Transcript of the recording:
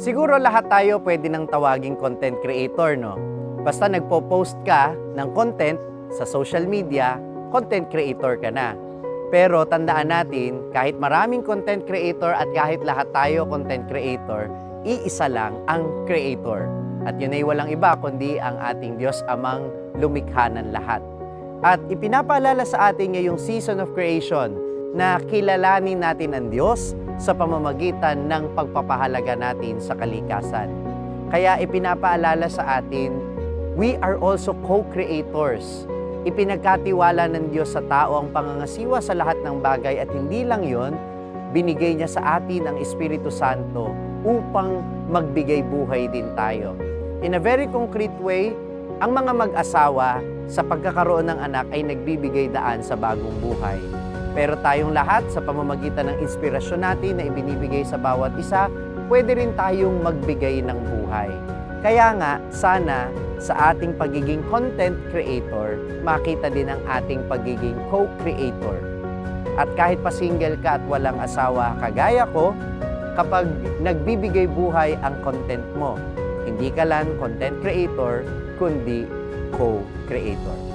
Siguro lahat tayo pwede nang tawaging content creator, no? Basta nagpo-post ka ng content sa social media, content creator ka na. Pero tandaan natin, kahit maraming content creator at kahit lahat tayo content creator, iisa lang ang creator. At yun ay walang iba kundi ang ating Diyos Amang lumikha ng lahat. At ipinapaalala sa atin ngayong season of creation na kilalanin natin ang Diyos sa pamamagitan ng pagpapahalaga natin sa kalikasan. Kaya ipinapaalala sa atin, we are also co-creators. Ipinagkatiwala ng Diyos sa tao ang pangangasiwa sa lahat ng bagay at hindi lang yon, binigay niya sa atin ang Espiritu Santo upang magbigay buhay din tayo. In a very concrete way, ang mga mag-asawa sa pagkakaroon ng anak ay nagbibigay daan sa bagong buhay. Pero tayong lahat sa pamamagitan ng inspirasyon natin na ibinibigay sa bawat isa, pwede rin tayong magbigay ng buhay. Kaya nga, sana sa ating pagiging content creator, makita din ang ating pagiging co-creator. At kahit pa single ka at walang asawa kagaya ko, kapag nagbibigay buhay ang content mo, hindi ka lang content creator, kundi co-creator.